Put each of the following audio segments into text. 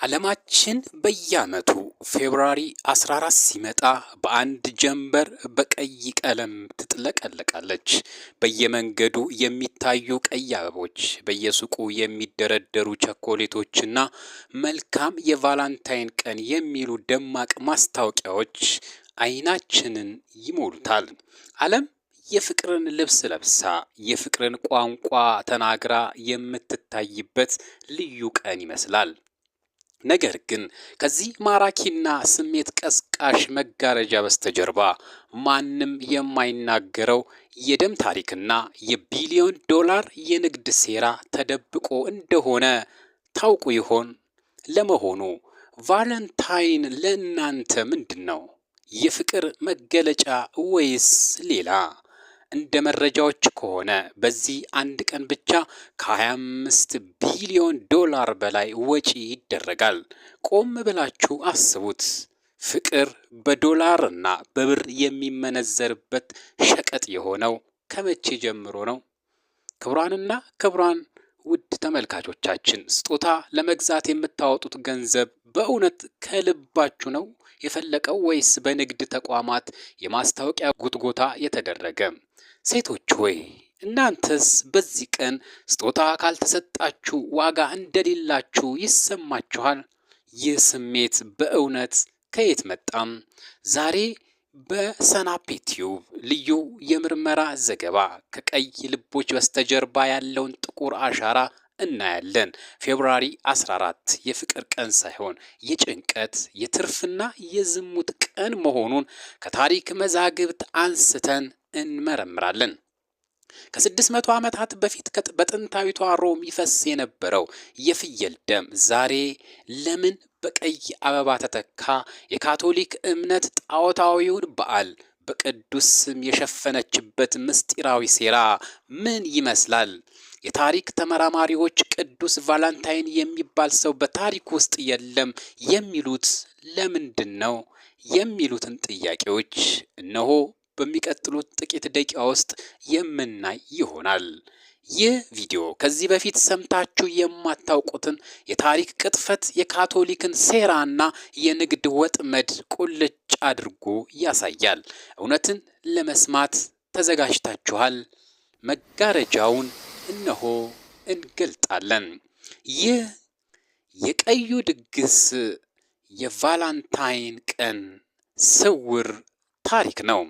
ዓለማችን በየዓመቱ ፌብሩዋሪ 14 ሲመጣ በአንድ ጀንበር በቀይ ቀለም ትጥለቀለቃለች። በየመንገዱ የሚታዩ ቀይ አበቦች፣ በየሱቁ የሚደረደሩ ቸኮሌቶችና መልካም የቫላንታይን ቀን የሚሉ ደማቅ ማስታወቂያዎች ዓይናችንን ይሞሉታል። ዓለም የፍቅርን ልብስ ለብሳ የፍቅርን ቋንቋ ተናግራ የምትታይበት ልዩ ቀን ይመስላል። ነገር ግን ከዚህ ማራኪና ስሜት ቀስቃሽ መጋረጃ በስተጀርባ ማንም የማይናገረው የደም ታሪክና የቢሊዮን ዶላር የንግድ ሴራ ተደብቆ እንደሆነ ታውቁ ይሆን? ለመሆኑ ቫለንታይን ለእናንተ ምንድን ነው? የፍቅር መገለጫ ወይስ ሌላ? እንደ መረጃዎች ከሆነ በዚህ አንድ ቀን ብቻ ከ25 ቢሊዮን ዶላር በላይ ወጪ ይደረጋል። ቆም ብላችሁ አስቡት። ፍቅር በዶላር እና በብር የሚመነዘርበት ሸቀጥ የሆነው ከመቼ ጀምሮ ነው? ክቡራንና ክቡራን ውድ ተመልካቾቻችን፣ ስጦታ ለመግዛት የምታወጡት ገንዘብ በእውነት ከልባችሁ ነው የፈለቀው ወይስ በንግድ ተቋማት የማስታወቂያ ጉትጎታ የተደረገ? ሴቶች ሆይ እናንተስ በዚህ ቀን ስጦታ ካልተሰጣችሁ ዋጋ እንደሌላችሁ ይሰማችኋል? ይህ ስሜት በእውነት ከየት መጣም? ዛሬ በሰናፔ ቲዩብ ልዩ የምርመራ ዘገባ ከቀይ ልቦች በስተጀርባ ያለውን ጥቁር አሻራ እናያለን። ፌብሩዋሪ 14 የፍቅር ቀን ሳይሆን የጭንቀት የትርፍና የዝሙት ቀን መሆኑን ከታሪክ መዛግብት አንስተን እንመረምራለን። ከ600 ዓመታት በፊት በጥንታዊቷ ሮም ይፈስ የነበረው የፍየል ደም ዛሬ ለምን በቀይ አበባ ተተካ? የካቶሊክ እምነት ጣዖታዊውን በዓል በቅዱስ ስም የሸፈነችበት ምስጢራዊ ሴራ ምን ይመስላል? የታሪክ ተመራማሪዎች ቅዱስ ቫላንታይን የሚባል ሰው በታሪክ ውስጥ የለም የሚሉት ለምንድን ነው? የሚሉትን ጥያቄዎች እነሆ በሚቀጥሉት ጥቂት ደቂቃ ውስጥ የምናይ ይሆናል። ይህ ቪዲዮ ከዚህ በፊት ሰምታችሁ የማታውቁትን የታሪክ ቅጥፈት፣ የካቶሊክን ሴራና የንግድ ወጥመድ ቁልጭ አድርጎ ያሳያል። እውነትን ለመስማት ተዘጋጅታችኋል? መጋረጃውን እነሆ እንገልጣለን። ይህ የቀዩ ድግስ የቫላንታይን ቀን ስውር ታሪክ ነው።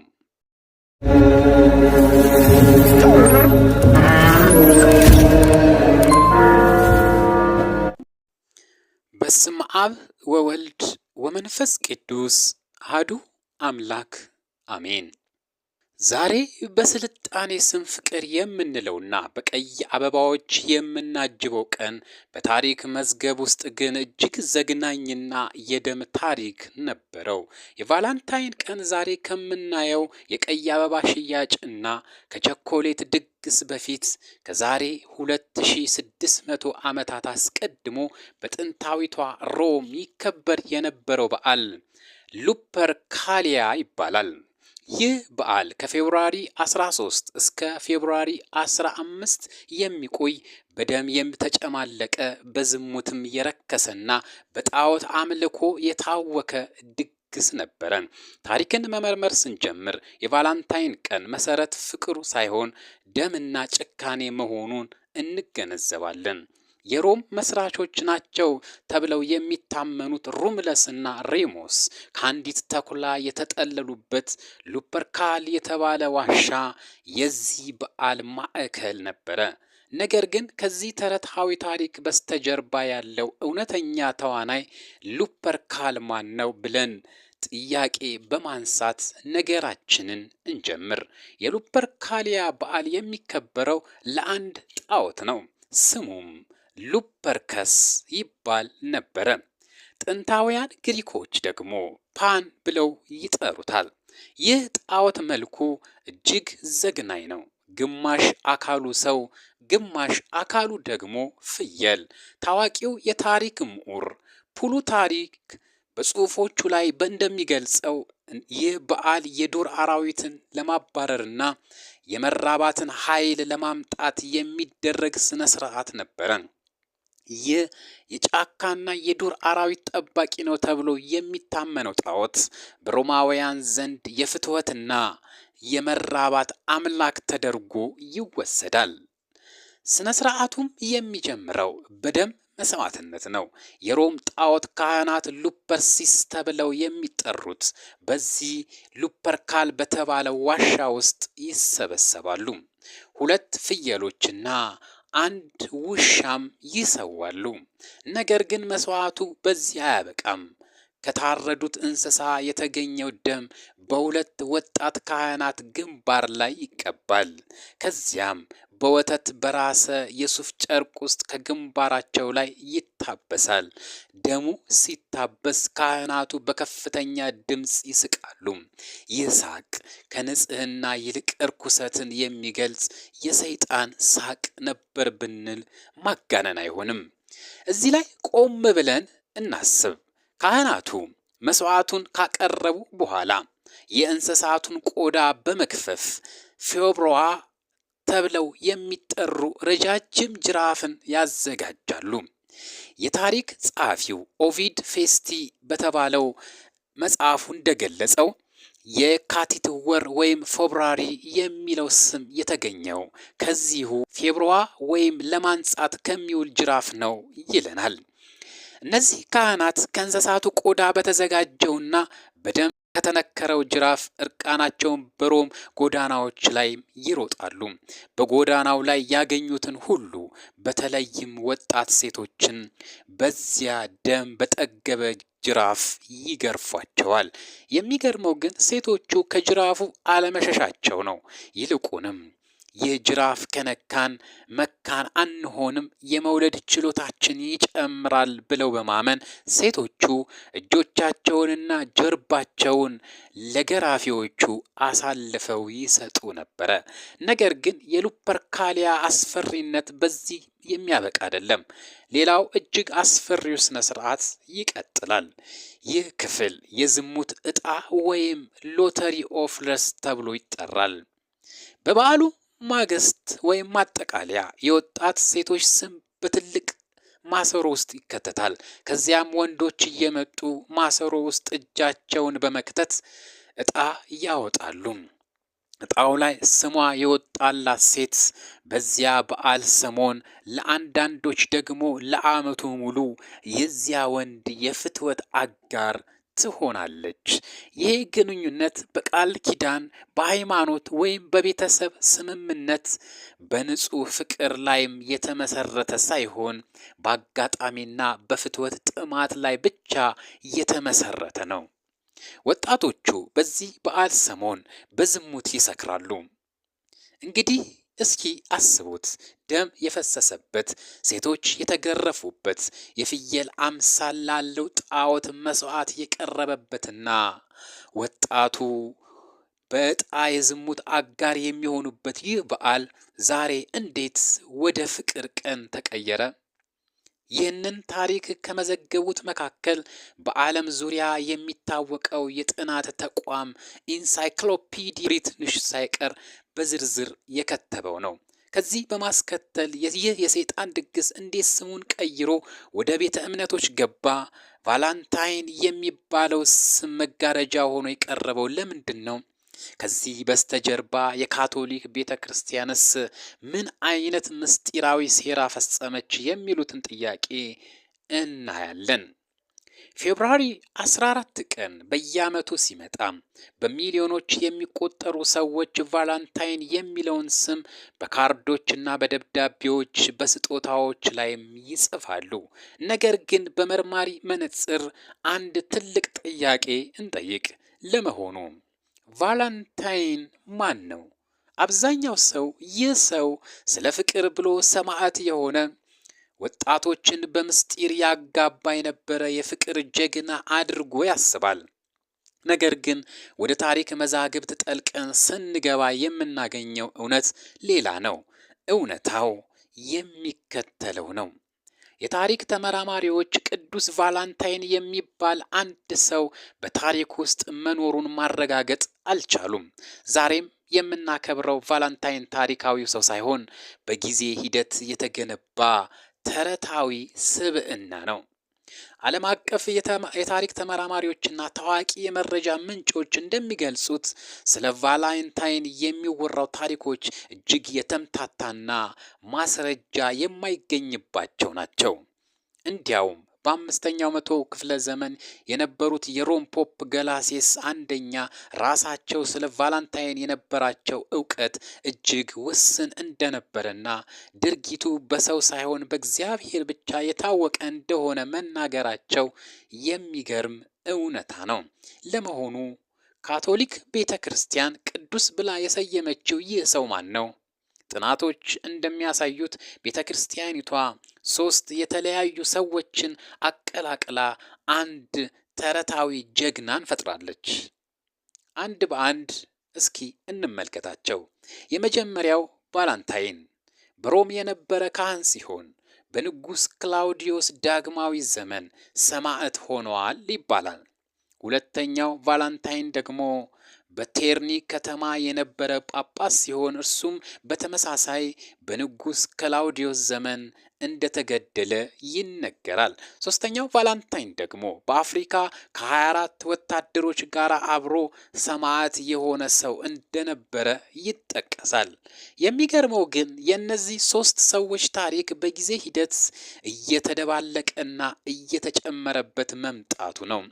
በስመ አብ ወወልድ ወመንፈስ ቅዱስ አሐዱ አምላክ አሜን። ዛሬ በስልጣኔ ስም ፍቅር የምንለውና በቀይ አበባዎች የምናጅበው ቀን በታሪክ መዝገብ ውስጥ ግን እጅግ ዘግናኝና የደም ታሪክ ነበረው። የቫላንታይን ቀን ዛሬ ከምናየው የቀይ አበባ ሽያጭ እና ከቸኮሌት ድግስ በፊት ከዛሬ 2600 ዓመታት አስቀድሞ በጥንታዊቷ ሮም ይከበር የነበረው በዓል ሉፐርካሊያ ይባላል። ይህ በዓል ከፌብሩዋሪ 13 እስከ ፌብሩዋሪ 15 የሚቆይ በደም የተጨማለቀ በዝሙትም የረከሰና በጣዖት አምልኮ የታወከ ድግስ ነበረ። ታሪክን መመርመር ስንጀምር የቫላንታይን ቀን መሰረት ፍቅሩ ሳይሆን ደምና ጭካኔ መሆኑን እንገነዘባለን። የሮም መስራቾች ናቸው ተብለው የሚታመኑት ሩምለስና ሬሞስ ከአንዲት ተኩላ የተጠለሉበት ሉፐርካል የተባለ ዋሻ የዚህ በዓል ማዕከል ነበረ። ነገር ግን ከዚህ ተረታዊ ታሪክ በስተጀርባ ያለው እውነተኛ ተዋናይ ሉፐርካል ማን ነው ብለን ጥያቄ በማንሳት ነገራችንን እንጀምር። የሉፐርካሊያ በዓል የሚከበረው ለአንድ ጣዖት ነው። ስሙም ሉፐርከስ ይባል ነበረ። ጥንታውያን ግሪኮች ደግሞ ፓን ብለው ይጠሩታል። ይህ ጣዖት መልኩ እጅግ ዘግናኝ ነው። ግማሽ አካሉ ሰው፣ ግማሽ አካሉ ደግሞ ፍየል። ታዋቂው የታሪክ ምሁር ፕሉታሪክ በጽሑፎቹ ላይ እንደሚገልጸው ይህ በዓል የዱር አራዊትን ለማባረርና የመራባትን ኃይል ለማምጣት የሚደረግ ስነ ስርዓት ነበረ። ይህ የጫካና የዱር አራዊት ጠባቂ ነው ተብሎ የሚታመነው ጣዖት በሮማውያን ዘንድ የፍትወትና የመራባት አምላክ ተደርጎ ይወሰዳል። ስነ ስርዓቱም የሚጀምረው በደም መስዋዕትነት ነው። የሮም ጣዖት ካህናት ሉፐርሲስ ተብለው የሚጠሩት በዚህ ሉፐርካል በተባለ ዋሻ ውስጥ ይሰበሰባሉ። 2 ፍየሎችና 1 ውሻም ይሰዋሉ። ነገር ግን መስዋዕቱ በዚህ አያበቃም። ከታረዱት እንስሳ የተገኘው ደም በ2 ወጣት ካህናት ግንባር ላይ ይቀባል። ከዚያም በወተት በራሰ የሱፍ ጨርቅ ውስጥ ከግንባራቸው ላይ ይታበሳል። ደሙ ሲታበስ ካህናቱ በከፍተኛ ድምፅ ይስቃሉ። ይህ ሳቅ ከንጽህና ይልቅ እርኩሰትን የሚገልጽ የሰይጣን ሳቅ ነበር ብንል ማጋነን አይሆንም። እዚህ ላይ ቆም ብለን እናስብ። ካህናቱ መስዋዕቱን ካቀረቡ በኋላ የእንስሳቱን ቆዳ በመክፈፍ ፌብሮዋ ተብለው የሚጠሩ ረጃጅም ጅራፍን ያዘጋጃሉ። የታሪክ ጸሐፊው ኦቪድ ፌስቲ በተባለው መጽሐፉ እንደገለጸው የካቲት ወር ወይም ፌብሩዋሪ የሚለው ስም የተገኘው ከዚሁ ፌብሮዋ ወይም ለማንጻት ከሚውል ጅራፍ ነው ይለናል። እነዚህ ካህናት ከእንስሳቱ ቆዳ በተዘጋጀውና በደም ከተነከረው ጅራፍ እርቃናቸውን በሮም ጎዳናዎች ላይ ይሮጣሉ። በጎዳናው ላይ ያገኙትን ሁሉ በተለይም ወጣት ሴቶችን በዚያ ደም በጠገበ ጅራፍ ይገርፏቸዋል። የሚገርመው ግን ሴቶቹ ከጅራፉ አለመሸሻቸው ነው። ይልቁንም ይህ ጅራፍ ከነካን መካን አንሆንም፣ የመውለድ ችሎታችን ይጨምራል ብለው በማመን ሴቶቹ እጆቻቸውንና ጀርባቸውን ለገራፊዎቹ አሳልፈው ይሰጡ ነበረ። ነገር ግን የሉፐርካሊያ አስፈሪነት በዚህ የሚያበቃ አይደለም። ሌላው እጅግ አስፈሪው ስነ ስርዓት ይቀጥላል። ይህ ክፍል የዝሙት ዕጣ ወይም ሎተሪ ኦፍ ለስት ተብሎ ይጠራል። በበዓሉ ማግስት ወይም ማጠቃለያ የወጣት ሴቶች ስም በትልቅ ማሰሮ ውስጥ ይከተታል። ከዚያም ወንዶች እየመጡ ማሰሮ ውስጥ እጃቸውን በመክተት ዕጣ ያወጣሉ። ዕጣው ላይ ስሟ የወጣላት ሴት በዚያ በዓል ሰሞን፣ ለአንዳንዶች ደግሞ ለዓመቱ ሙሉ የዚያ ወንድ የፍትወት አጋር ትሆናለች። ይህ ግንኙነት በቃል ኪዳን፣ በሃይማኖት ወይም በቤተሰብ ስምምነት በንጹህ ፍቅር ላይም የተመሰረተ ሳይሆን በአጋጣሚና በፍትወት ጥማት ላይ ብቻ የተመሰረተ ነው። ወጣቶቹ በዚህ በዓል ሰሞን በዝሙት ይሰክራሉ። እንግዲህ እስኪ አስቡት፣ ደም የፈሰሰበት፣ ሴቶች የተገረፉበት፣ የፍየል አምሳል ላለው ጣዖት መስዋዕት የቀረበበትና ወጣቱ በዕጣ የዝሙት አጋር የሚሆኑበት ይህ በዓል ዛሬ እንዴት ወደ ፍቅር ቀን ተቀየረ? ይህንን ታሪክ ከመዘገቡት መካከል በዓለም ዙሪያ የሚታወቀው የጥናት ተቋም ኢንሳይክሎፒዲያ ብሪትንሽ ሳይቀር በዝርዝር የከተበው ነው። ከዚህ በማስከተል ይህ የሰይጣን ድግስ እንዴት ስሙን ቀይሮ ወደ ቤተ እምነቶች ገባ? ቫላንታይን የሚባለው ስም መጋረጃ ሆኖ የቀረበው ለምንድን ነው? ከዚህ በስተጀርባ የካቶሊክ ቤተ ክርስቲያንስ ምን አይነት ምስጢራዊ ሴራ ፈጸመች? የሚሉትን ጥያቄ እናያለን። ፌብሩዋሪ 14 ቀን በየዓመቱ ሲመጣ በሚሊዮኖች የሚቆጠሩ ሰዎች ቫላንታይን የሚለውን ስም በካርዶችና በደብዳቤዎች በስጦታዎች ላይም ይጽፋሉ። ነገር ግን በመርማሪ መነጽር አንድ ትልቅ ጥያቄ እንጠይቅ። ለመሆኑ ቫላንታይን ማን ነው? አብዛኛው ሰው ይህ ሰው ስለ ፍቅር ብሎ ሰማዕት የሆነ ወጣቶችን በምስጢር ያጋባ የነበረ የፍቅር ጀግና አድርጎ ያስባል። ነገር ግን ወደ ታሪክ መዛግብት ጠልቀን ስንገባ የምናገኘው እውነት ሌላ ነው። እውነታው የሚከተለው ነው። የታሪክ ተመራማሪዎች ቅዱስ ቫላንታይን የሚባል አንድ ሰው በታሪክ ውስጥ መኖሩን ማረጋገጥ አልቻሉም። ዛሬም የምናከብረው ቫላንታይን ታሪካዊ ሰው ሳይሆን በጊዜ ሂደት የተገነባ ተረታዊ ስብዕና ነው። ዓለም አቀፍ የታሪክ ተመራማሪዎችና ታዋቂ የመረጃ ምንጮች እንደሚገልጹት ስለ ቫላንታይን የሚወራው ታሪኮች እጅግ የተምታታና ማስረጃ የማይገኝባቸው ናቸው። እንዲያውም በአምስተኛው መቶ ክፍለ ዘመን የነበሩት የሮም ፖፕ ገላሴስ አንደኛ ራሳቸው ስለ ቫላንታይን የነበራቸው ዕውቀት እጅግ ውስን እንደነበረና ድርጊቱ በሰው ሳይሆን በእግዚአብሔር ብቻ የታወቀ እንደሆነ መናገራቸው የሚገርም እውነታ ነው። ለመሆኑ ካቶሊክ ቤተ ክርስቲያን ቅዱስ ብላ የሰየመችው ይህ ሰው ማን ነው? ጥናቶች እንደሚያሳዩት ቤተ ክርስቲያኒቷ 3 የተለያዩ ሰዎችን አቀላቅላ አንድ ተረታዊ ጀግናን ፈጥራለች። አንድ በአንድ እስኪ እንመልከታቸው። የመጀመሪያው ቫላንታይን በሮም የነበረ ካህን ሲሆን በንጉሥ ክላውዲዮስ ዳግማዊ ዘመን ሰማዕት ሆነዋል ይባላል። ሁለተኛው ቫላንታይን ደግሞ በቴርኒ ከተማ የነበረ ጳጳስ ሲሆን እርሱም በተመሳሳይ በንጉሥ ክላውዲዮስ ዘመን እንደተገደለ ይነገራል። ሶስተኛው ቫላንታይን ደግሞ በአፍሪካ ከ24 ወታደሮች ጋር አብሮ ሰማዕት የሆነ ሰው እንደነበረ ይጠቀሳል። የሚገርመው ግን የእነዚህ 3 ሰዎች ታሪክ በጊዜ ሂደት እየተደባለቀና እየተጨመረበት መምጣቱ ነው።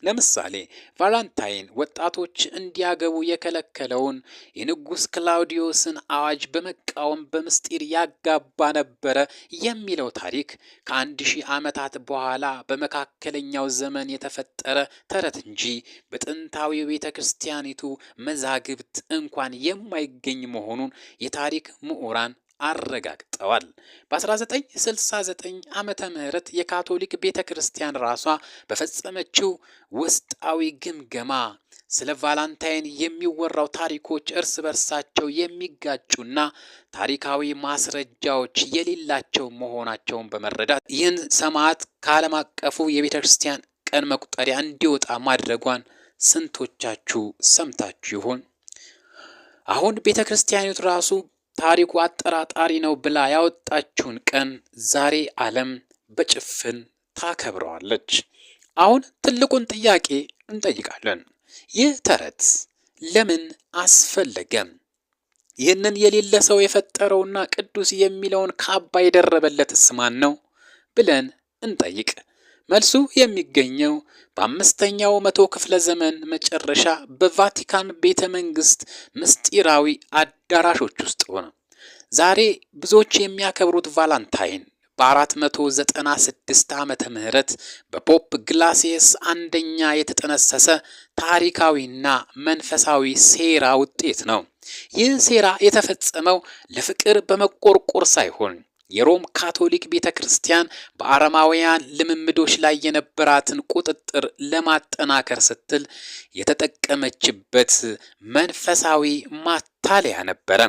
ለምሳሌ ቫላንታይን ወጣቶች እንዲያገቡ የከለከለውን የንጉሥ ክላውዲዮስን አዋጅ በመቃወም በምስጢር ያጋባ ነበረ የሚለው ታሪክ ከ1000 ዓመታት በኋላ በመካከለኛው ዘመን የተፈጠረ ተረት እንጂ በጥንታዊ ቤተ ክርስቲያኒቱ መዛግብት እንኳን የማይገኝ መሆኑን የታሪክ ምሁራን አረጋግጠዋል። በ1969 ዓመተ ምህረት የካቶሊክ ቤተ ክርስቲያን ራሷ በፈጸመችው ውስጣዊ ግምገማ ስለ ቫላንታይን የሚወራው ታሪኮች እርስ በርሳቸው የሚጋጩና ታሪካዊ ማስረጃዎች የሌላቸው መሆናቸውን በመረዳት ይህን ሰማዕት ከዓለም አቀፉ የቤተ ክርስቲያን ቀን መቁጠሪያ እንዲወጣ ማድረጓን ስንቶቻችሁ ሰምታችሁ ይሆን? አሁን ቤተ ክርስቲያኒቱ ራሱ ታሪኩ አጠራጣሪ ነው ብላ ያወጣችውን ቀን ዛሬ ዓለም በጭፍን ታከብረዋለች። አሁን ትልቁን ጥያቄ እንጠይቃለን። ይህ ተረት ለምን አስፈለገም? ይህንን የሌለ ሰው የፈጠረውና ቅዱስ የሚለውን ካባ የደረበለትስ ማን ነው ብለን እንጠይቅ። መልሱ የሚገኘው በ5ኛው መቶ ክፍለ ዘመን መጨረሻ በቫቲካን ቤተ መንግስት ምስጢራዊ አዳራሾች ውስጥ ሆነ። ዛሬ ብዙዎች የሚያከብሩት ቫላንታይን በ496 ዓመተ ምህረት በፖፕ ግላሲየስ አንደኛ የተጠነሰሰ ታሪካዊና መንፈሳዊ ሴራ ውጤት ነው። ይህ ሴራ የተፈጸመው ለፍቅር በመቆርቆር ሳይሆን የሮም ካቶሊክ ቤተ ክርስቲያን በአረማውያን ልምምዶች ላይ የነበራትን ቁጥጥር ለማጠናከር ስትል የተጠቀመችበት መንፈሳዊ ማታለያ ነበረ።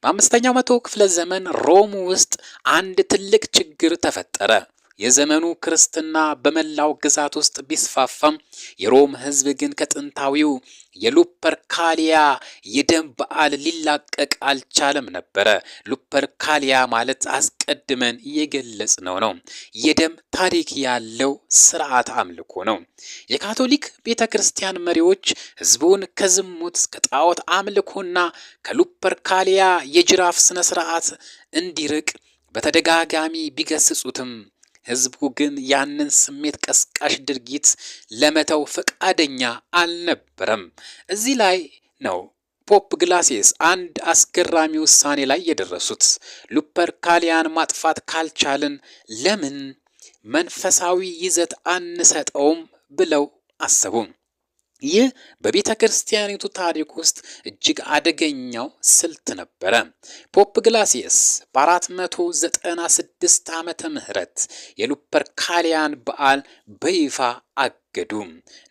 በ5ኛው መቶ ክፍለ ዘመን ሮም ውስጥ አንድ ትልቅ ችግር ተፈጠረ። የዘመኑ ክርስትና በመላው ግዛት ውስጥ ቢስፋፋም የሮም ሕዝብ ግን ከጥንታዊው የሉፐርካሊያ የደም በዓል ሊላቀቅ አልቻለም ነበረ። ሉፐርካሊያ ማለት አስቀድመን የገለጽነው ነው። የደም ታሪክ ያለው ስርዓት አምልኮ ነው። የካቶሊክ ቤተ ክርስቲያን መሪዎች ሕዝቡን ከዝሙት ከጣዖት አምልኮና ከሉፐርካሊያ የጅራፍ ስነ ስርዓት እንዲርቅ በተደጋጋሚ ቢገስጹትም ሕዝቡ ግን ያንን ስሜት ቀስቃሽ ድርጊት ለመተው ፈቃደኛ አልነበረም። እዚህ ላይ ነው ፖፕ ግላሲየስ አንድ አስገራሚ ውሳኔ ላይ የደረሱት። ሉፐርካሊያን ማጥፋት ካልቻልን ለምን መንፈሳዊ ይዘት አንሰጠውም ብለው አሰቡ። ይህ በቤተ ክርስቲያኒቱ ታሪክ ውስጥ እጅግ አደገኛው ስልት ነበረ። ፖፕ ግላሲየስ በ496 ዓመተ ምህረት የሉፐርካሊያን በዓል በይፋ አገዱ።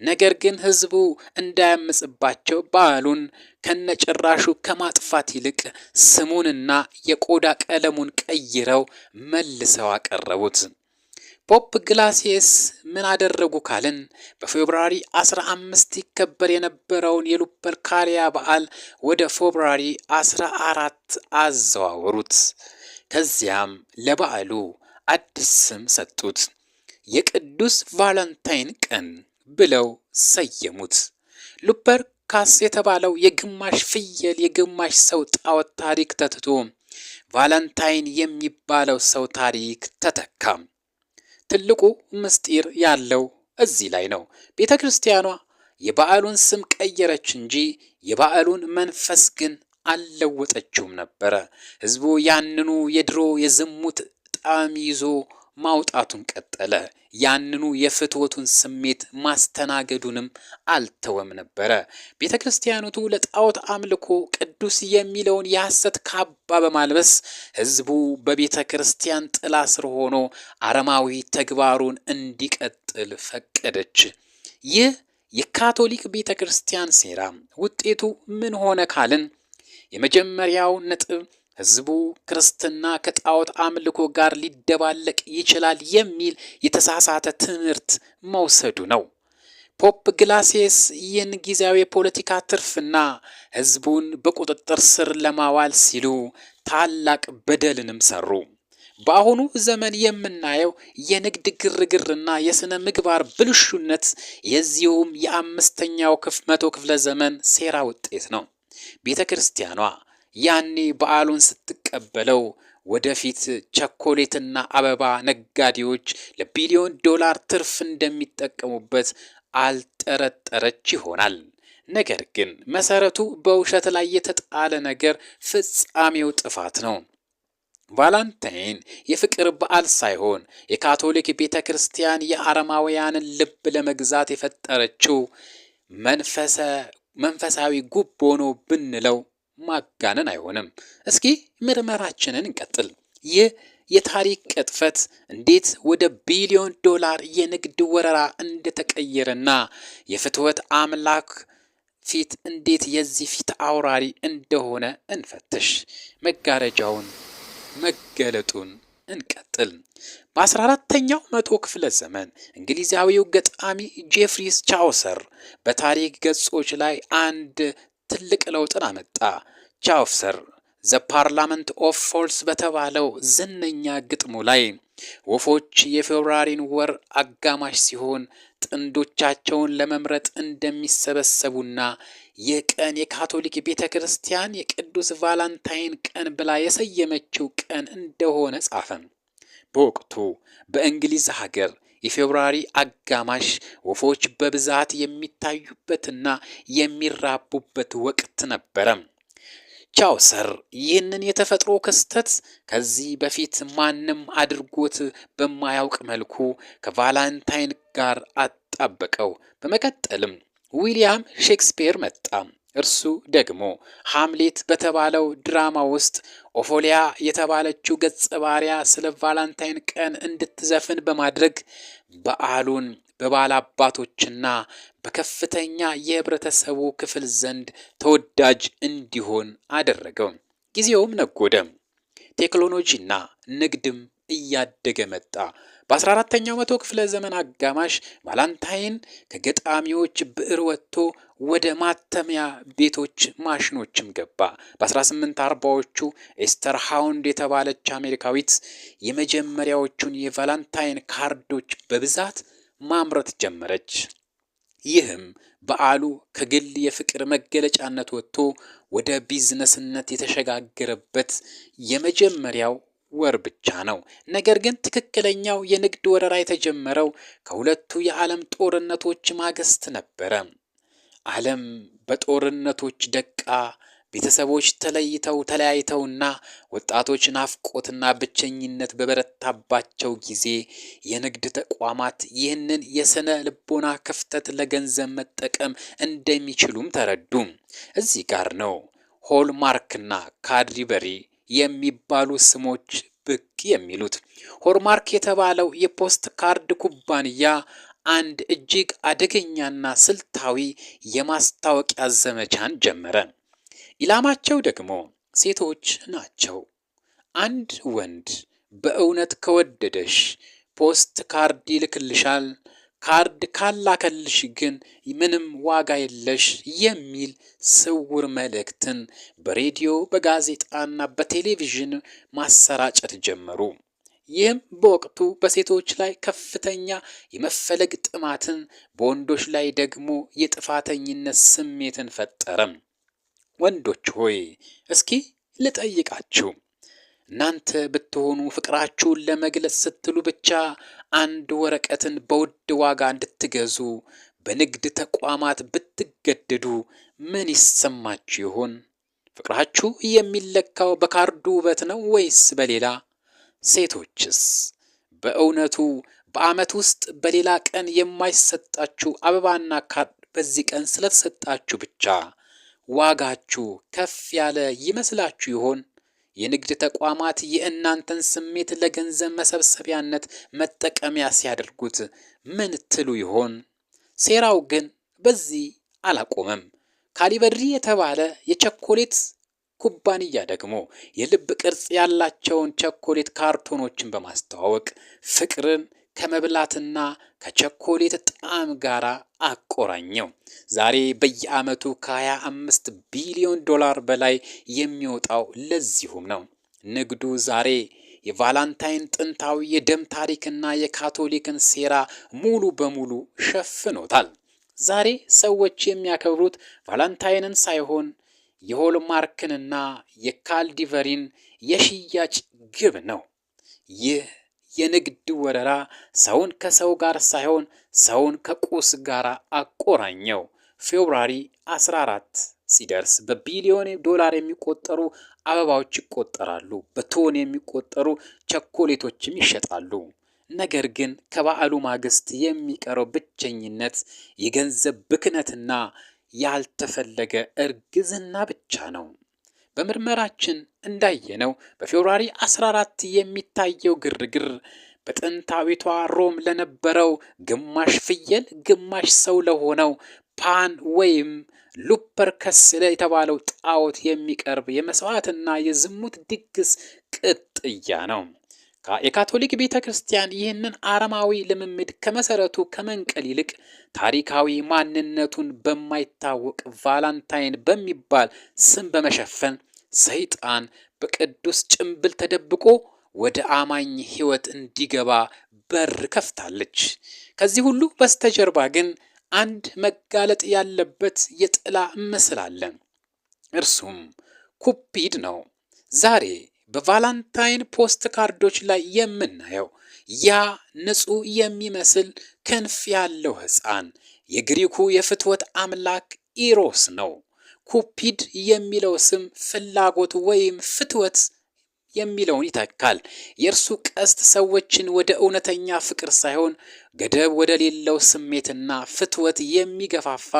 ነገር ግን ሕዝቡ እንዳያምጽባቸው በዓሉን ከነጭራሹ ከማጥፋት ይልቅ ስሙንና የቆዳ ቀለሙን ቀይረው መልሰው አቀረቡት። ፖፕ ግላሲየስ ምን አደረጉ ካልን በፌብሩዋሪ 15 ይከበር የነበረውን የሉፐርካሊያ በዓል ወደ ፌብሩዋሪ 14 አዘዋወሩት። ከዚያም ለበዓሉ አዲስ ስም ሰጡት። የቅዱስ ቫለንታይን ቀን ብለው ሰየሙት። ሉፐርካስ የተባለው የግማሽ ፍየል የግማሽ ሰው ጣዖት ታሪክ ተትቶ ቫለንታይን የሚባለው ሰው ታሪክ ተተካ። ትልቁ ምስጢር ያለው እዚህ ላይ ነው። ቤተ ክርስቲያኗ የበዓሉን ስም ቀየረች እንጂ የበዓሉን መንፈስ ግን አልለወጠችውም ነበረ። ሕዝቡ ያንኑ የድሮ የዝሙት ጣዕም ይዞ ማውጣቱን ቀጠለ። ያንኑ የፍትወቱን ስሜት ማስተናገዱንም አልተወም ነበረ። ቤተ ክርስቲያኖቱ ለጣዖት አምልኮ ቅዱስ የሚለውን የሐሰት ካባ በማልበስ ሕዝቡ በቤተ ክርስቲያን ጥላ ስር ሆኖ አረማዊ ተግባሩን እንዲቀጥል ፈቀደች። ይህ የካቶሊክ ቤተ ክርስቲያን ሴራ ውጤቱ ምን ሆነ ካልን የመጀመሪያው ነጥብ ሕዝቡ ክርስትና ከጣዖት አምልኮ ጋር ሊደባለቅ ይችላል የሚል የተሳሳተ ትምህርት መውሰዱ ነው። ፖፕ ግላሴስ ይህን ጊዜያዊ የፖለቲካ ትርፍና ሕዝቡን በቁጥጥር ስር ለማዋል ሲሉ ታላቅ በደልንም ሰሩ። በአሁኑ ዘመን የምናየው የንግድ ግርግርና የሥነ ምግባር ብልሹነት የዚሁም የአምስተኛው መቶ ክፍለ ዘመን ሴራ ውጤት ነው። ቤተ ክርስቲያኗ ያኔ በዓሉን ስትቀበለው ወደፊት ቸኮሌትና አበባ ነጋዴዎች ለቢሊዮን ዶላር ትርፍ እንደሚጠቀሙበት አልጠረጠረች ይሆናል። ነገር ግን መሰረቱ በውሸት ላይ የተጣለ ነገር ፍጻሜው ጥፋት ነው። ቫለንታይን የፍቅር በዓል ሳይሆን የካቶሊክ ቤተ ክርስቲያን የአረማውያንን ልብ ለመግዛት የፈጠረችው መንፈሳዊ ጉቦ ነው ብንለው ማጋነን አይሆንም። እስኪ ምርመራችንን እንቀጥል። ይህ የታሪክ ቅጥፈት እንዴት ወደ ቢሊዮን ዶላር የንግድ ወረራ እንደተቀየረና የፍትወት አምላክ ፊት እንዴት የዚህ ፊት አውራሪ እንደሆነ እንፈትሽ። መጋረጃውን መገለጡን እንቀጥል። በ14ኛው መቶ ክፍለ ዘመን እንግሊዛዊው ገጣሚ ጄፍሪስ ቻውሰር በታሪክ ገጾች ላይ አንድ ትልቅ ለውጥን አመጣ። ቻውሰር ዘ ፓርላመንት ኦፍ ፎልስ በተባለው ዝነኛ ግጥሙ ላይ ወፎች የፌብሩዋሪን ወር አጋማሽ ሲሆን ጥንዶቻቸውን ለመምረጥ እንደሚሰበሰቡና ይህ ቀን የካቶሊክ ቤተ ክርስቲያን የቅዱስ ቫለንታይን ቀን ብላ የሰየመችው ቀን እንደሆነ ጻፈ። በወቅቱ በእንግሊዝ ሀገር የፌብሩዋሪ አጋማሽ ወፎች በብዛት የሚታዩበትና የሚራቡበት ወቅት ነበረ። ቻውሰር ይህንን የተፈጥሮ ክስተት ከዚህ በፊት ማንም አድርጎት በማያውቅ መልኩ ከቫለንታይን ጋር አጣበቀው። በመቀጠልም ዊሊያም ሼክስፒር መጣ። እርሱ ደግሞ ሃምሌት በተባለው ድራማ ውስጥ ኦፎሊያ የተባለችው ገጸ ባህሪያ ስለ ቫለንታይን ቀን እንድትዘፍን በማድረግ በዓሉን በባላባቶችና በከፍተኛ የህብረተሰቡ ክፍል ዘንድ ተወዳጅ እንዲሆን አደረገው። ጊዜውም ነጎደ። ቴክኖሎጂና ንግድም እያደገ መጣ። በ14ኛው መቶ ክፍለ ዘመን አጋማሽ ቫለንታይን ከገጣሚዎች ብዕር ወጥቶ ወደ ማተሚያ ቤቶች ማሽኖችም ገባ። በ1840ዎቹ ኤስተር ሃውንድ የተባለች አሜሪካዊት የመጀመሪያዎቹን የቫለንታይን ካርዶች በብዛት ማምረት ጀመረች። ይህም በዓሉ ከግል የፍቅር መገለጫነት ወጥቶ ወደ ቢዝነስነት የተሸጋገረበት የመጀመሪያው ወር ብቻ ነው። ነገር ግን ትክክለኛው የንግድ ወረራ የተጀመረው ከሁለቱ የዓለም ጦርነቶች ማግስት ነበረ። ዓለም በጦርነቶች ደቃ፣ ቤተሰቦች ተለያይተውና ወጣቶች ናፍቆትና ብቸኝነት በበረታባቸው ጊዜ የንግድ ተቋማት ይህንን የስነ ልቦና ክፍተት ለገንዘብ መጠቀም እንደሚችሉም ተረዱ። እዚህ ጋር ነው ሆልማርክና ካድበሪ የሚባሉ ስሞች ብቅ የሚሉት። ሆልማርክ የተባለው የፖስት ካርድ ኩባንያ አንድ እጅግ አደገኛና ስልታዊ የማስታወቂያ ዘመቻን ጀመረ። ኢላማቸው ደግሞ ሴቶች ናቸው። አንድ ወንድ በእውነት ከወደደሽ ፖስት ካርድ ይልክልሻል፣ ካርድ ካላከልሽ ግን ምንም ዋጋ የለሽ የሚል ስውር መልእክትን በሬዲዮ በጋዜጣና በቴሌቪዥን ማሰራጨት ጀመሩ። ይህም በወቅቱ በሴቶች ላይ ከፍተኛ የመፈለግ ጥማትን፣ በወንዶች ላይ ደግሞ የጥፋተኝነት ስሜትን ፈጠረም። ወንዶች ሆይ እስኪ ልጠይቃችሁ፣ እናንተ ብትሆኑ ፍቅራችሁን ለመግለጽ ስትሉ ብቻ አንድ ወረቀትን በውድ ዋጋ እንድትገዙ በንግድ ተቋማት ብትገደዱ ምን ይሰማችሁ ይሆን? ፍቅራችሁ የሚለካው በካርዱ ውበት ነው ወይስ በሌላ? ሴቶችስ በእውነቱ በዓመት ውስጥ በሌላ ቀን የማይሰጣችሁ አበባና ካርድ በዚህ ቀን ስለተሰጣችሁ ብቻ ዋጋችሁ ከፍ ያለ ይመስላችሁ ይሆን? የንግድ ተቋማት የእናንተን ስሜት ለገንዘብ መሰብሰቢያነት መጠቀሚያ ሲያደርጉት ምን ትሉ ይሆን? ሴራው ግን በዚህ አላቆመም። ካሊበሪ የተባለ የቸኮሌት ኩባንያ ደግሞ የልብ ቅርጽ ያላቸውን ቸኮሌት ካርቶኖችን በማስተዋወቅ ፍቅርን ከመብላትና ከቸኮሌት ጣዕም ጋር አቆራኘው። ዛሬ በየዓመቱ ከ25 ቢሊዮን ዶላር በላይ የሚወጣው ለዚሁም ነው። ንግዱ ዛሬ የቫላንታይን ጥንታዊ የደም ታሪክና የካቶሊክን ሴራ ሙሉ በሙሉ ሸፍኖታል። ዛሬ ሰዎች የሚያከብሩት ቫላንታይንን ሳይሆን የሆልማርክንና የካልዲቨሪን የሽያጭ ግብ ነው። ይህ የንግድ ወረራ ሰውን ከሰው ጋር ሳይሆን ሰውን ከቁስ ጋር አቆራኘው። ፌብሩዋሪ 14 ሲደርስ በቢሊዮን ዶላር የሚቆጠሩ አበባዎች ይቆጠራሉ፣ በቶን የሚቆጠሩ ቸኮሌቶችም ይሸጣሉ። ነገር ግን ከበዓሉ ማግስት የሚቀረው ብቸኝነት የገንዘብ ብክነትና ያልተፈለገ እርግዝና ብቻ ነው። በምርመራችን እንዳየነው በፌብሩዋሪ 14 የሚታየው ግርግር በጥንታዊቷ ሮም ለነበረው ግማሽ ፍየል ግማሽ ሰው ለሆነው ፓን ወይም ሉፐርከስ የተባለው ጣዖት የሚቀርብ የመስዋዕትና የዝሙት ድግስ ቅጥያ ነው። የካቶሊክ ቤተ ክርስቲያን ይህንን አረማዊ ልምምድ ከመሰረቱ ከመንቀል ይልቅ ታሪካዊ ማንነቱን በማይታወቅ ቫላንታይን በሚባል ስም በመሸፈን ሰይጣን በቅዱስ ጭንብል ተደብቆ ወደ አማኝ ሕይወት እንዲገባ በር ከፍታለች። ከዚህ ሁሉ በስተጀርባ ግን አንድ መጋለጥ ያለበት የጥላ ምስል አለ። እርሱም ኩፒድ ነው። ዛሬ በቫላንታይን ፖስት ካርዶች ላይ የምናየው ያ ንጹሕ የሚመስል ክንፍ ያለው ሕፃን የግሪኩ የፍትወት አምላክ ኢሮስ ነው። ኩፒድ የሚለው ስም ፍላጎት ወይም ፍትወት የሚለውን ይተካል። የእርሱ ቀስት ሰዎችን ወደ እውነተኛ ፍቅር ሳይሆን ገደብ ወደ ሌለው ስሜትና ፍትወት የሚገፋፋ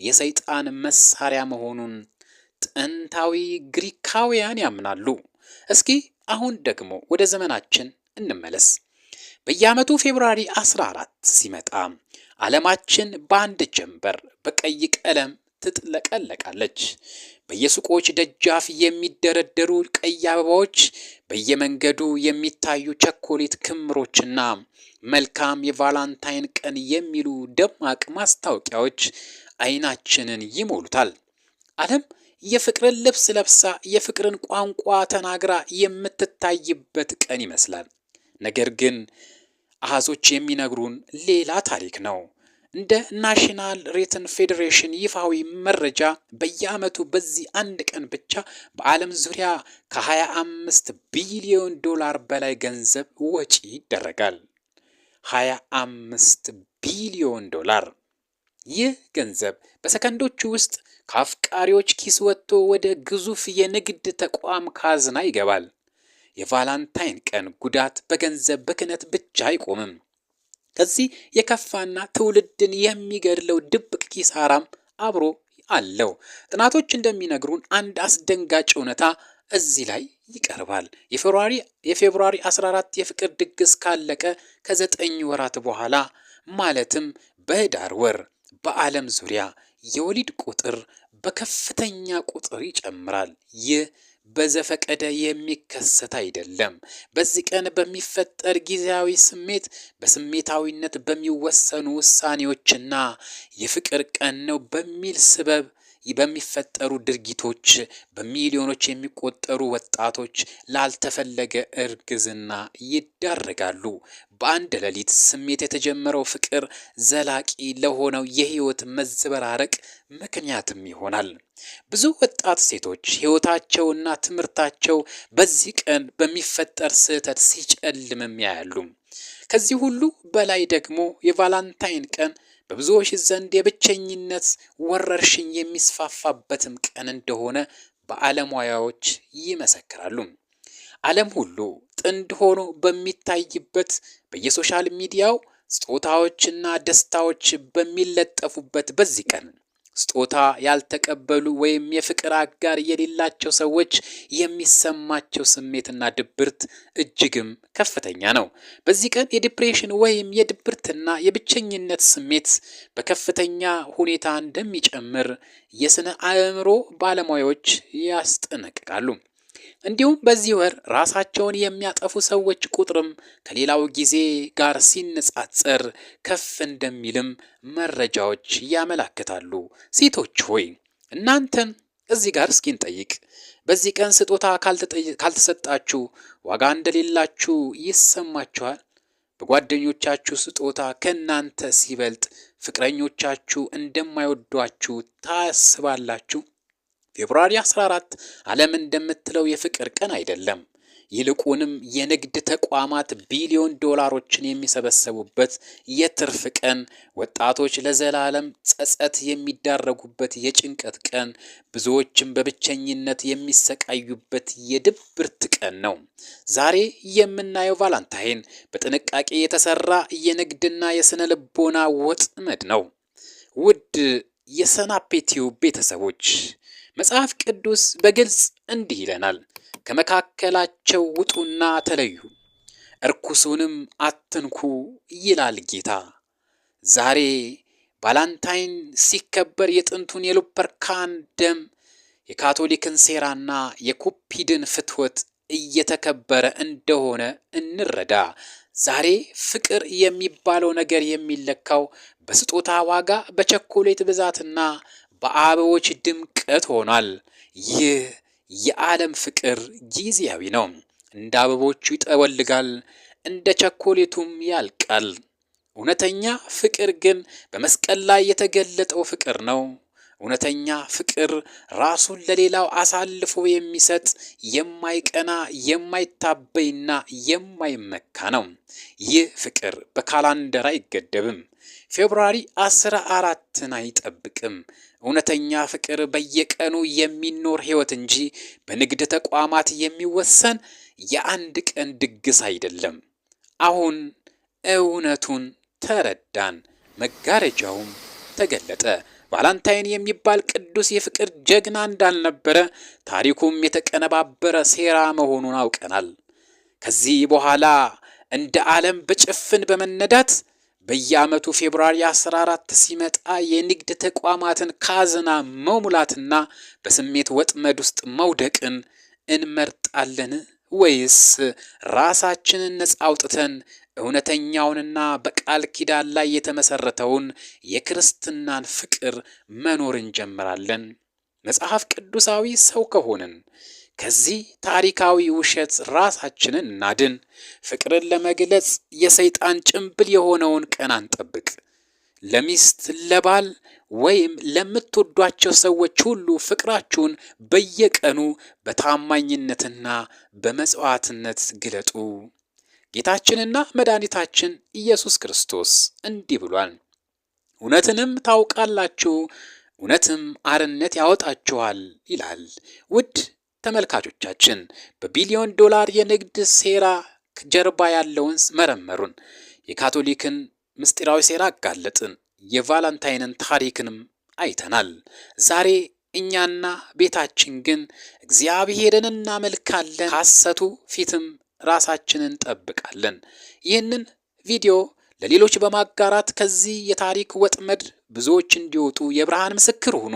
የሰይጣን መሳሪያ መሆኑን ጥንታዊ ግሪካውያን ያምናሉ። እስኪ አሁን ደግሞ ወደ ዘመናችን እንመለስ። በየዓመቱ ፌብሩዋሪ 14 ሲመጣ ዓለማችን በአንድ ጀንበር በቀይ ቀለም ትጥለቀለቃለች። በየሱቆች ደጃፍ የሚደረደሩ ቀይ አበባዎች፣ በየመንገዱ የሚታዩ ቸኮሌት ክምሮችና መልካም የቫላንታይን ቀን የሚሉ ደማቅ ማስታወቂያዎች አይናችንን ይሞሉታል። ዓለም የፍቅርን ልብስ ለብሳ የፍቅርን ቋንቋ ተናግራ የምትታይበት ቀን ይመስላል። ነገር ግን አሃዞች የሚነግሩን ሌላ ታሪክ ነው። እንደ ናሽናል ሬትን ፌዴሬሽን ይፋዊ መረጃ በየዓመቱ በዚህ አንድ ቀን ብቻ በዓለም ዙሪያ ከ25 ቢሊዮን ዶላር በላይ ገንዘብ ወጪ ይደረጋል። 25 ቢሊዮን ዶላር። ይህ ገንዘብ በሰከንዶች ውስጥ ከአፍቃሪዎች ኪስ ወጥቶ ወደ ግዙፍ የንግድ ተቋም ካዝና ይገባል። የቫላንታይን ቀን ጉዳት በገንዘብ ብክነት ብቻ አይቆምም። ከዚህ የከፋና ትውልድን የሚገድለው ድብቅ ኪሳራም አብሮ አለው። ጥናቶች እንደሚነግሩን አንድ አስደንጋጭ እውነታ እዚህ ላይ ይቀርባል። የፌብሩዋሪ 14 የፍቅር ድግስ ካለቀ ከ9 ወራት በኋላ ማለትም በህዳር ወር በዓለም ዙሪያ የወሊድ ቁጥር በከፍተኛ ቁጥር ይጨምራል። ይህ በዘፈቀደ የሚከሰት አይደለም። በዚህ ቀን በሚፈጠር ጊዜያዊ ስሜት፣ በስሜታዊነት በሚወሰኑ ውሳኔዎችና የፍቅር ቀን ነው በሚል ስበብ በሚፈጠሩ ድርጊቶች በሚሊዮኖች የሚቆጠሩ ወጣቶች ላልተፈለገ እርግዝና ይዳረጋሉ። በአንድ ሌሊት ስሜት የተጀመረው ፍቅር ዘላቂ ለሆነው የህይወት መዘበራረቅ ምክንያትም ይሆናል። ብዙ ወጣት ሴቶች ህይወታቸውና ትምህርታቸው በዚህ ቀን በሚፈጠር ስህተት ሲጨልምም ያያሉ። ከዚህ ሁሉ በላይ ደግሞ የቫላንታይን ቀን በብዙዎች ዘንድ የብቸኝነት ወረርሽኝ የሚስፋፋበትም ቀን እንደሆነ ባለሙያዎች ይመሰክራሉ። ዓለም ሁሉ ጥንድ ሆኖ በሚታይበት በየሶሻል ሚዲያው ስጦታዎችና ደስታዎች በሚለጠፉበት በዚህ ቀን ስጦታ ያልተቀበሉ ወይም የፍቅር አጋር የሌላቸው ሰዎች የሚሰማቸው ስሜትና ድብርት እጅግም ከፍተኛ ነው። በዚህ ቀን የዲፕሬሽን ወይም የድብርትና የብቸኝነት ስሜት በከፍተኛ ሁኔታ እንደሚጨምር የስነ አእምሮ ባለሙያዎች ያስጠነቅቃሉ። እንዲሁም በዚህ ወር ራሳቸውን የሚያጠፉ ሰዎች ቁጥርም ከሌላው ጊዜ ጋር ሲነጻጸር ከፍ እንደሚልም መረጃዎች ያመለክታሉ። ሴቶች ሆይ እናንተን እዚህ ጋር እስኪ እንጠይቅ። በዚህ ቀን ስጦታ ካልተሰጣችሁ ዋጋ እንደሌላችሁ ይሰማችኋል? በጓደኞቻችሁ ስጦታ ከእናንተ ሲበልጥ ፍቅረኞቻችሁ እንደማይወዷችሁ ታስባላችሁ? ፌብሩዋሪ 14 ዓለም እንደምትለው የፍቅር ቀን አይደለም። ይልቁንም የንግድ ተቋማት ቢሊዮን ዶላሮችን የሚሰበሰቡበት የትርፍ ቀን፣ ወጣቶች ለዘላለም ጸጸት የሚዳረጉበት የጭንቀት ቀን፣ ብዙዎችም በብቸኝነት የሚሰቃዩበት የድብርት ቀን ነው። ዛሬ የምናየው ቫላንታይን በጥንቃቄ የተሰራ የንግድና የስነ ልቦና ወጥመድ ነው። ውድ የሰናፔቲው ቤተሰቦች መጽሐፍ ቅዱስ በግልጽ እንዲህ ይለናል፣ ከመካከላቸው ውጡና ተለዩ፣ እርኩሱንም አትንኩ ይላል ጌታ። ዛሬ ቫላንታይን ሲከበር የጥንቱን የሉፐርካን ደም፣ የካቶሊክን ሴራና የኩፒድን ፍትወት እየተከበረ እንደሆነ እንረዳ። ዛሬ ፍቅር የሚባለው ነገር የሚለካው በስጦታ ዋጋ፣ በቸኮሌት ብዛትና በአበቦች ድምቀት ሆኗል። ይህ የዓለም ፍቅር ጊዜያዊ ነው። እንደ አበቦቹ ይጠወልጋል፣ እንደ ቸኮሌቱም ያልቃል። እውነተኛ ፍቅር ግን በመስቀል ላይ የተገለጠው ፍቅር ነው። እውነተኛ ፍቅር ራሱን ለሌላው አሳልፎ የሚሰጥ የማይቀና የማይታበይና የማይመካ ነው። ይህ ፍቅር በካላንደር አይገደብም። ፌብሩዋሪ 14ን አይጠብቅም። እውነተኛ ፍቅር በየቀኑ የሚኖር ሕይወት እንጂ በንግድ ተቋማት የሚወሰን የአንድ ቀን ድግስ አይደለም። አሁን እውነቱን ተረዳን፣ መጋረጃውም ተገለጠ። ቫላንታይን የሚባል ቅዱስ የፍቅር ጀግና እንዳልነበረ፣ ታሪኩም የተቀነባበረ ሴራ መሆኑን አውቀናል። ከዚህ በኋላ እንደ ዓለም በጭፍን በመነዳት በየዓመቱ ፌብሩዋሪ 14 ሲመጣ የንግድ ተቋማትን ካዝና መሙላትና በስሜት ወጥመድ ውስጥ መውደቅን እንመርጣለን ወይስ ራሳችንን ነፃ አውጥተን እውነተኛውንና በቃል ኪዳን ላይ የተመሰረተውን የክርስትናን ፍቅር መኖር እንጀምራለን? መጽሐፍ ቅዱሳዊ ሰው ከሆንን ከዚህ ታሪካዊ ውሸት ራሳችንን እናድን። ፍቅርን ለመግለጽ የሰይጣን ጭንብል የሆነውን ቀን አንጠብቅ። ለሚስት፣ ለባል ወይም ለምትወዷቸው ሰዎች ሁሉ ፍቅራችሁን በየቀኑ በታማኝነትና በመጽዋዕትነት ግለጡ። ጌታችንና መድኃኒታችን ኢየሱስ ክርስቶስ እንዲህ ብሏል፣ እውነትንም ታውቃላችሁ፣ እውነትም አርነት ያወጣችኋል ይላል። ውድ ተመልካቾቻችን በቢሊዮን ዶላር የንግድ ሴራ ጀርባ ያለውን መረመሩን፣ የካቶሊክን ምስጢራዊ ሴራ አጋለጥን፣ የቫላንታይንን ታሪክንም አይተናል። ዛሬ እኛና ቤታችን ግን እግዚአብሔርን እናመልካለን፣ ሐሰቱ ፊትም ራሳችንን እንጠብቃለን። ይህንን ቪዲዮ ለሌሎች በማጋራት ከዚህ የታሪክ ወጥመድ ብዙዎች እንዲወጡ የብርሃን ምስክር ሁኑ።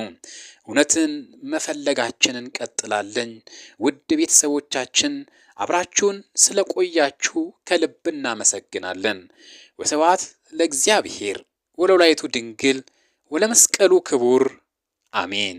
እውነትን መፈለጋችንን እንቀጥላለን። ውድ ቤተሰቦቻችን አብራችሁን ስለቆያችሁ ከልብ እናመሰግናለን። ወስብሐት ለእግዚአብሔር ወለወላዲቱ ድንግል ወለመስቀሉ ክቡር አሜን።